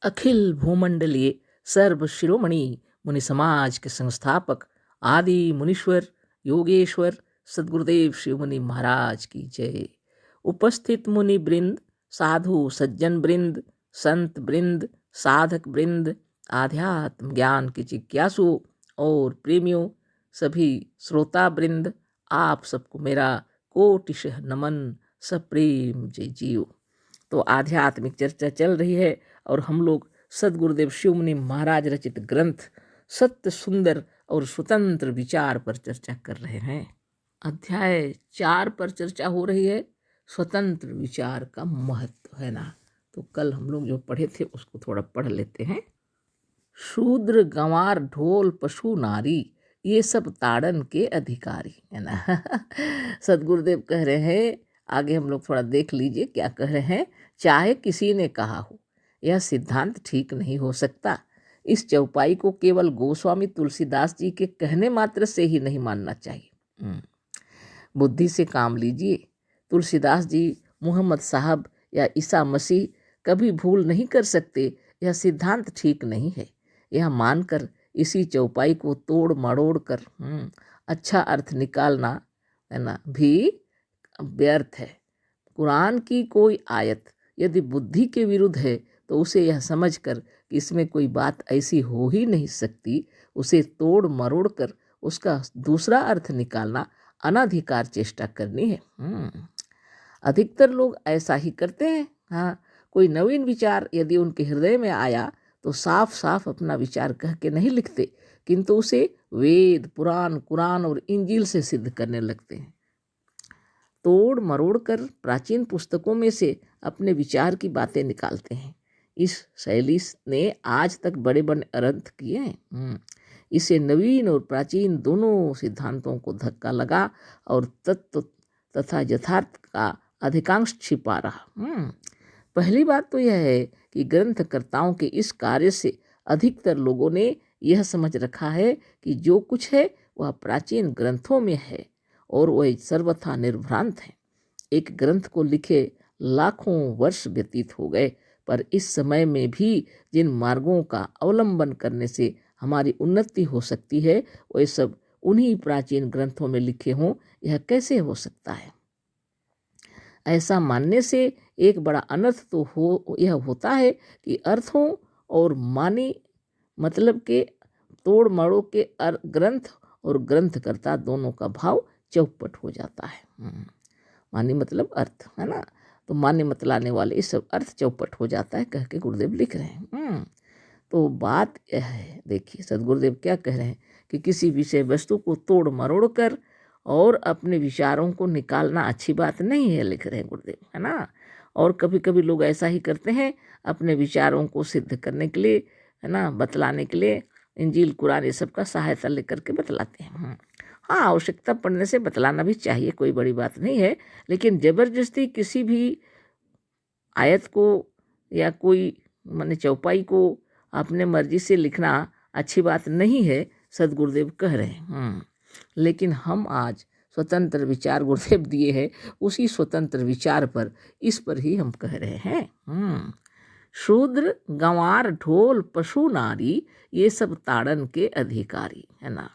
अखिल भूमंडलीय सर्व शिरोमणि मुनि समाज के संस्थापक आदि मुनीश्वर योगेश्वर सदगुरुदेव शिव मुनि महाराज की जय। उपस्थित मुनि वृंद, साधु सज्जन वृंद, संत वृंद, साधक वृंद, आध्यात्म ज्ञान के जिज्ञासु और प्रेमियों, सभी श्रोता वृंद, आप सबको मेरा कोटिशः नमन, सप्रेम जय जीव। तो आध्यात्मिक चर्चा चल रही है और हम लोग सदगुरुदेव शिव मुनि महाराज रचित ग्रंथ सत्य सुंदर और स्वतंत्र विचार पर चर्चा कर रहे हैं। अध्याय 4 पर चर्चा हो रही है, स्वतंत्र विचार का महत्व, है ना। तो कल हम लोग जो पढ़े थे उसको थोड़ा पढ़ लेते हैं। शूद्र गंवार ढोल पशु नारी ये सब ताड़न के अधिकारी, है ना। सदगुरुदेव कह रहे हैं, आगे हम लोग थोड़ा देख लीजिए क्या कह रहे हैं। चाहे किसी ने कहा हो, यह सिद्धांत ठीक नहीं हो सकता। इस चौपाई को केवल गोस्वामी तुलसीदास जी के कहने मात्र से ही नहीं मानना चाहिए। बुद्धि से काम लीजिए। तुलसीदास जी, मोहम्मद साहब या ईसा मसीह कभी भूल नहीं कर सकते। यह सिद्धांत ठीक नहीं है। यह मानकर इसी चौपाई को तोड़ मरोड़ कर अच्छा अर्थ निकालना, है ना, भी व्यर्थ है। कुरान की कोई आयत यदि बुद्धि के विरुद्ध है तो उसे यह समझकर कि इसमें कोई बात ऐसी हो ही नहीं सकती, उसे तोड़ मरोड़ कर उसका दूसरा अर्थ निकालना अनाधिकार चेष्टा करनी है। अधिकतर लोग ऐसा ही करते हैं। हाँ, कोई नवीन विचार यदि उनके हृदय में आया तो साफ साफ अपना विचार कह के नहीं लिखते, किंतु उसे वेद पुराण कुरान और इंजील से सिद्ध करने लगते हैं। तोड़ मरोड़ कर प्राचीन पुस्तकों में से अपने विचार की बातें निकालते हैं। इस शैली ने आज तक बड़े बड़े अनर्थ किए हैं। इसे नवीन और प्राचीन दोनों सिद्धांतों को धक्का लगा और तत्व तथा यथार्थ का अधिकांश छिपा रहा। पहली बात तो यह है कि ग्रंथकर्ताओं के इस कार्य से अधिकतर लोगों ने यह समझ रखा है कि जो कुछ है वह प्राचीन ग्रंथों में है और वह सर्वथा निर्भ्रांत है। एक ग्रंथ को लिखे लाखों वर्ष व्यतीत हो गए, पर इस समय में भी जिन मार्गों का अवलंबन करने से हमारी उन्नति हो सकती है, वे सब उन्हीं प्राचीन ग्रंथों में लिखे हों, यह कैसे हो सकता है। ऐसा मानने से एक बड़ा अनर्थ तो यह होता है कि अर्थों और मानी मतलब के तोड़ मरोड़ के ग्रंथ और ग्रंथकर्ता दोनों का भाव चौपट हो जाता है। मानी मतलब अर्थ, है ना। तो मान्य मतलाने वाले इस सब अर्थ चौपट हो जाता है, कह के गुरुदेव लिख रहे हैं। तो बात यह है, देखिए सदगुरुदेव क्या कह रहे हैं कि किसी विषय वस्तु को तोड़ मरोड़ कर और अपने विचारों को निकालना अच्छी बात नहीं है, लिख रहे हैं गुरुदेव, है ना। और कभी कभी लोग ऐसा ही करते हैं, अपने विचारों को सिद्ध करने के लिए, है ना, बतलाने के लिए इंजील कुरान ये सब का सहायता लेकर के बतलाते हैं। हाँ, आवश्यकता पड़ने से बतलाना भी चाहिए, कोई बड़ी बात नहीं है, लेकिन ज़बरदस्ती किसी भी आयत को या कोई माने चौपाई को अपने मर्जी से लिखना अच्छी बात नहीं है, सदगुरुदेव कह रहे हैं। लेकिन हम आज स्वतंत्र विचार गुरुदेव दिए हैं, उसी स्वतंत्र विचार पर इस पर ही हम कह रहे हैं। शूद्र गंवार ढोल पशु नारी ये सब ताड़न के अधिकारी, है ना।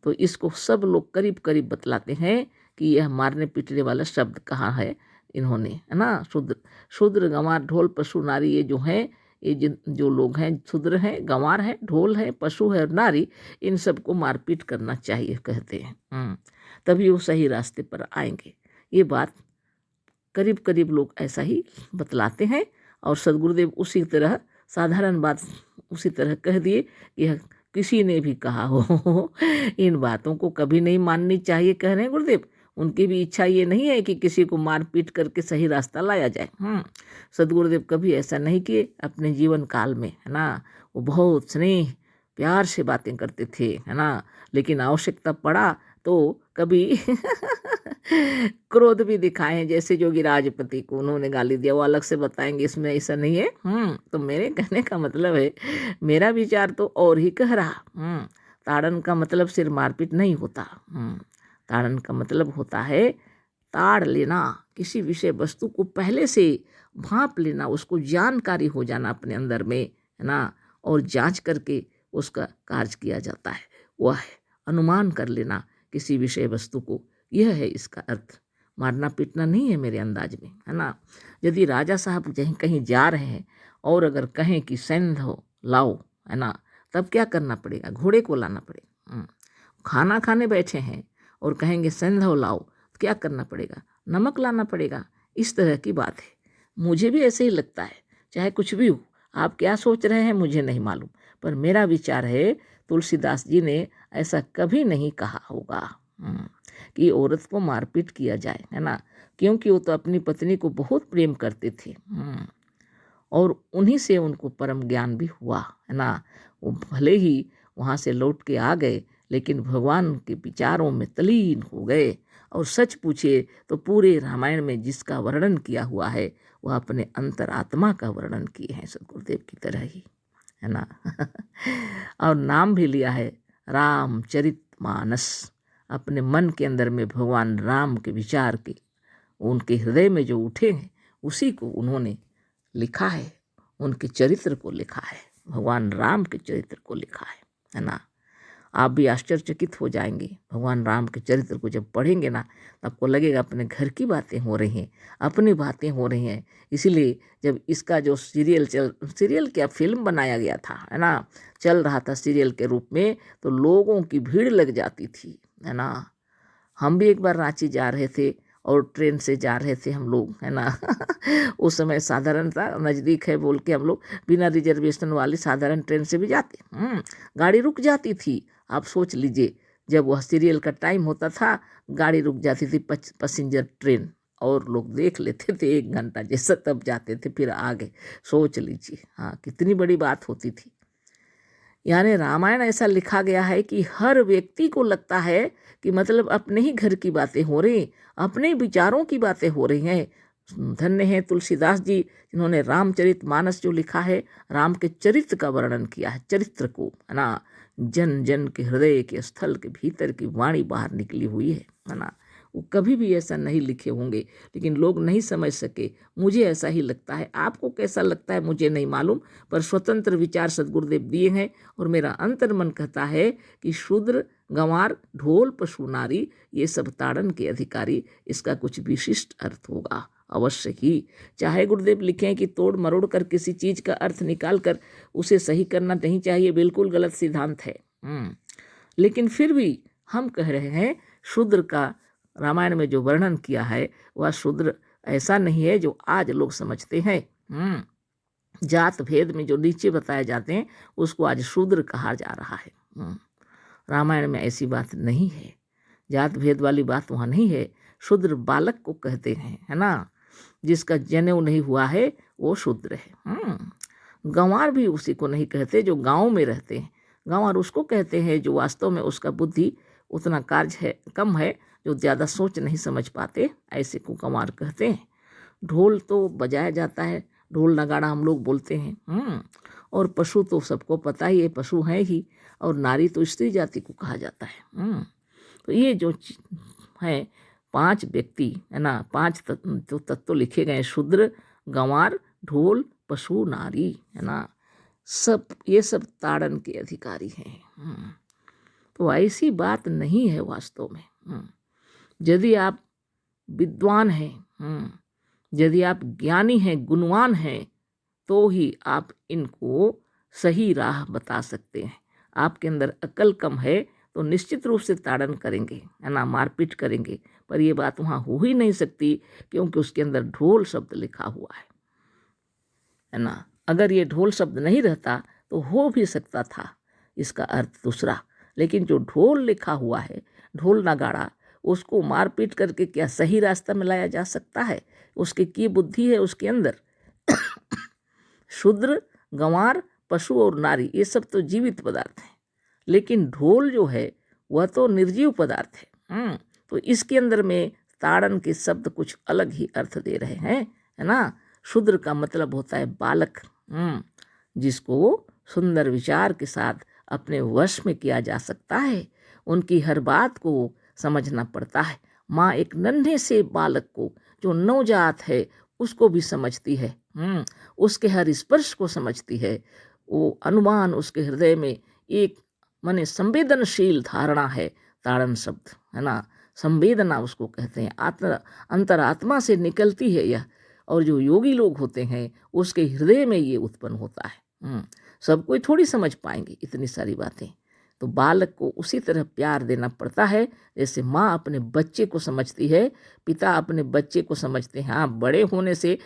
तो इसको सब लोग करीब करीब बतलाते हैं कि यह मारने पीटने वाला शब्द कहाँ है इन्होंने, है ना। शूद्र गंवार ढोल पशु नारी ये जो हैं, ये जो लोग हैं, शूद्र हैं, गंवार है, ढोल है, पशु है और नारी, इन सबको मारपीट करना चाहिए कहते हैं। तभी वो सही रास्ते पर आएंगे। ये बात करीब करीब लोग ऐसा ही बतलाते हैं और सदगुरुदेव उसी तरह साधारण बात उसी तरह कह दिए कि यह किसी ने भी कहा हो इन बातों को कभी नहीं माननी चाहिए, कह रहे हैं गुरुदेव। उनकी भी इच्छा ये नहीं है कि किसी को मार पीट करके सही रास्ता लाया जाए। सदगुरुदेव कभी ऐसा नहीं किए अपने जीवन काल में, है ना। वो बहुत स्नेह प्यार से बातें करते थे, है ना। लेकिन आवश्यकता पड़ा तो कभी क्रोध भी दिखाए हैं, जैसे जोगी राजपति को उन्होंने गाली दिया, वो अलग से बताएंगे, इसमें ऐसा नहीं है। तो मेरे कहने का मतलब है, मेरा विचार तो और ही कह रहा। ताड़न का मतलब सिर्फ मारपीट नहीं होता। ताड़न का मतलब होता है ताड़ लेना, किसी विषय वस्तु को पहले से भांप लेना, उसको जानकारी हो जाना अपने अंदर में, है ना, और जांच करके उसका कार्य किया जाता है। वह है अनुमान कर लेना किसी विषय वस्तु को, यह है इसका अर्थ। मारना पीटना नहीं है मेरे अंदाज में, है ना। यदि राजा साहब कहीं कहीं जा रहे हैं और अगर कहें कि सैंध लाओ, है ना, तब क्या करना पड़ेगा? घोड़े को लाना पड़ेगा। खाना खाने बैठे हैं और कहेंगे सैंधव लाओ, तो क्या करना पड़ेगा? नमक लाना पड़ेगा। इस तरह की बात है। मुझे भी ऐसे ही लगता है, चाहे कुछ भी हो। आप क्या सोच रहे हैं मुझे नहीं मालूम, पर मेरा विचार है तुलसीदास जी ने ऐसा कभी नहीं कहा होगा कि औरत को मारपीट किया जाए, है ना, क्योंकि वो तो अपनी पत्नी को बहुत प्रेम करते थे और उन्हीं से उनको परम ज्ञान भी हुआ, है ना। वो भले ही वहाँ से लौट के आ गए, लेकिन भगवान के विचारों में तल्लीन हो गए। और सच पूछे तो पूरे रामायण में जिसका वर्णन किया हुआ है वह अपने अंतरात्मा का वर्णन किए हैं, सदगुरुदेव की तरह ही, है ना। और नाम भी लिया है रामचरितमानस। अपने मन के अंदर में भगवान राम के विचार के उनके हृदय में जो उठे हैं उसी को उन्होंने लिखा है, उनके चरित्र को लिखा है, भगवान राम के चरित्र को लिखा है ना। आप भी आश्चर्यचकित हो जाएंगे भगवान राम के चरित्र को जब पढ़ेंगे ना, तो आपको लगेगा अपने घर की बातें हो रही हैं, अपनी बातें हो रही हैं। इसीलिए जब इसका जो सीरियल क्या फिल्म बनाया गया था, है ना, चल रहा था सीरियल के रूप में, तो लोगों की भीड़ लग जाती थी, है ना। हम भी एक बार रांची जा रहे थे और ट्रेन से जा रहे थे हम लोग, है ना। उस समय साधारण था, नज़दीक है बोल के हम लोग बिना रिजर्वेशन वाली साधारण ट्रेन से भी जाते। गाड़ी रुक जाती थी। आप सोच लीजिए, जब वह सीरियल का टाइम होता था गाड़ी रुक जाती थी पैसेंजर ट्रेन, और लोग देख लेते थे 1 घंटा जैसा, तब जाते थे फिर आगे। सोच लीजिए हाँ कितनी बड़ी बात होती थी। यानी रामायण ऐसा लिखा गया है कि हर व्यक्ति को लगता है कि मतलब अपने ही घर की बातें हो रही, अपने विचारों की बातें हो रही हैं। धन्य है तुलसीदास जी जिन्होंने रामचरितमानस जो लिखा है, राम के चरित्र का वर्णन किया है, चरित्र को, है ना। जन जन के हृदय के स्थल के भीतर की वाणी बाहर निकली हुई है ना। वो कभी भी ऐसा नहीं लिखे होंगे, लेकिन लोग नहीं समझ सके। मुझे ऐसा ही लगता है, आपको कैसा लगता है मुझे नहीं मालूम, पर स्वतंत्र विचार सदगुरुदेव दिए हैं। और मेरा अंतर मन कहता है कि शूद्र, गंवार, ढोल, पशु, नारी, ये सब ताड़न के अधिकारी, इसका कुछ विशिष्ट अर्थ होगा अवश्य ही। चाहे गुरुदेव लिखें कि तोड़ मरोड़ कर किसी चीज का अर्थ निकाल कर उसे सही करना नहीं चाहिए, बिल्कुल गलत सिद्धांत है। लेकिन फिर भी हम कह रहे हैं शूद्र का रामायण में जो वर्णन किया है वह शूद्र ऐसा नहीं है जो आज लोग समझते हैं। जात भेद में जो नीचे बताए जाते हैं उसको आज शूद्र कहा जा रहा है। रामायण में ऐसी बात नहीं है, जात भेद वाली बात वहाँ नहीं है। शूद्र बालक को कहते हैं, है ना, जिसका जनेऊ नहीं हुआ है वो शूद्र है। गंवार भी उसी को नहीं कहते जो गाँव में रहते हैं, गंवार उसको कहते हैं जो वास्तव में उसका बुद्धि उतना कार्य है कम है, जो ज़्यादा सोच नहीं समझ पाते, ऐसे को गंवार कहते हैं। ढोल तो बजाया जाता है, ढोल नगाड़ा हम लोग बोलते हैं। और पशु तो सबको पता ही है, पशु हैं ही। और नारी तो स्त्री जाति को कहा जाता है। तो ये जो है 5 व्यक्ति, है ना, 5 जो तत्व लिखे गए, शूद्र, गंवार, ढोल, पशु, नारी, है ना, सब ये सब ताड़न के अधिकारी हैं। तो ऐसी बात नहीं है वास्तव में। यदि आप विद्वान हैं, यदि आप ज्ञानी हैं, गुणवान हैं, तो ही आप इनको सही राह बता सकते हैं। आपके अंदर अकल कम है तो निश्चित रूप से ताड़न करेंगे, है ना, मारपीट करेंगे, पर ये बात वहाँ हो ही नहीं सकती क्योंकि उसके अंदर ढोल शब्द लिखा हुआ है ना। अगर ये ढोल शब्द नहीं रहता तो हो भी सकता था इसका अर्थ दूसरा, लेकिन जो ढोल लिखा हुआ है, ढोल नगाड़ा, उसको मारपीट करके क्या सही रास्ता में लाया जा सकता है? उसकी की बुद्धि है उसके अंदर। शूद्र, गंवार, पशु और नारी ये सब तो जीवित पदार्थ हैं, लेकिन ढोल जो है वह तो निर्जीव पदार्थ है। तो इसके अंदर में ताड़न के शब्द कुछ अलग ही अर्थ दे रहे हैं, है ना। शूद्र का मतलब होता है बालक, जिसको सुंदर विचार के साथ अपने वश में किया जा सकता है। उनकी हर बात को समझना पड़ता है। माँ एक नन्हे से बालक को जो नवजात है उसको भी समझती है, उसके हर स्पर्श को समझती है, वो अनुमान उसके हृदय में एक माने संवेदनशील धारणा है। ताड़न शब्द है ना, संवेदना उसको कहते हैं, अंतरात्मा से निकलती है यह। और जो योगी लोग होते हैं उसके हृदय में ये उत्पन्न होता है। सब कोई थोड़ी समझ पाएंगे इतनी सारी बातें। तो बालक को उसी तरह प्यार देना पड़ता है जैसे माँ अपने बच्चे को समझती है, पिता अपने बच्चे को समझते हैं। हाँ, बड़े होने से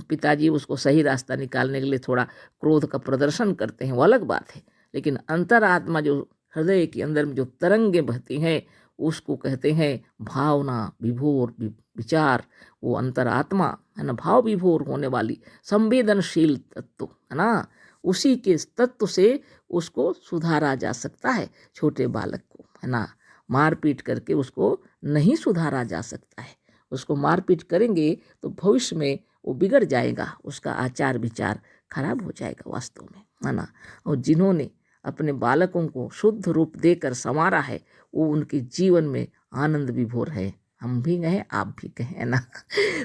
पिताजी उसको सही रास्ता निकालने के लिए थोड़ा क्रोध का प्रदर्शन करते हैं, वो अलग बात है। लेकिन अंतरात्मा जो हृदय के अंदर में जो तरंगें बहती हैं उसको कहते हैं भावना विभोर विचार। वो अंतरात्मा है ना, भाव विभोर होने वाली संवेदनशील तत्व है ना, उसी के तत्व से उसको सुधारा जा सकता है। छोटे बालक को है ना मारपीट करके उसको नहीं सुधारा जा सकता है। उसको मारपीट करेंगे तो भविष्य में वो बिगड़ जाएगा, उसका आचार विचार खराब हो जाएगा वास्तव में, है ना। और जिन्होंने अपने बालकों को शुद्ध रूप देकर संवारा है वो उनके जीवन में आनंद विभोर है। हम भी कहें आप भी कहें ना।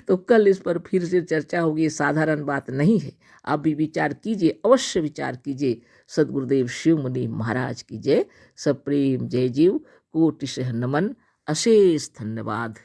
तो कल इस पर फिर से चर्चा होगी, साधारण बात नहीं है। आप भी विचार कीजिए, अवश्य विचार कीजिए। सद्गुरुदेव शिव मुनि महाराज की जय। सप्रेम जय जीव, कोटिशः नमन, अशेष धन्यवाद।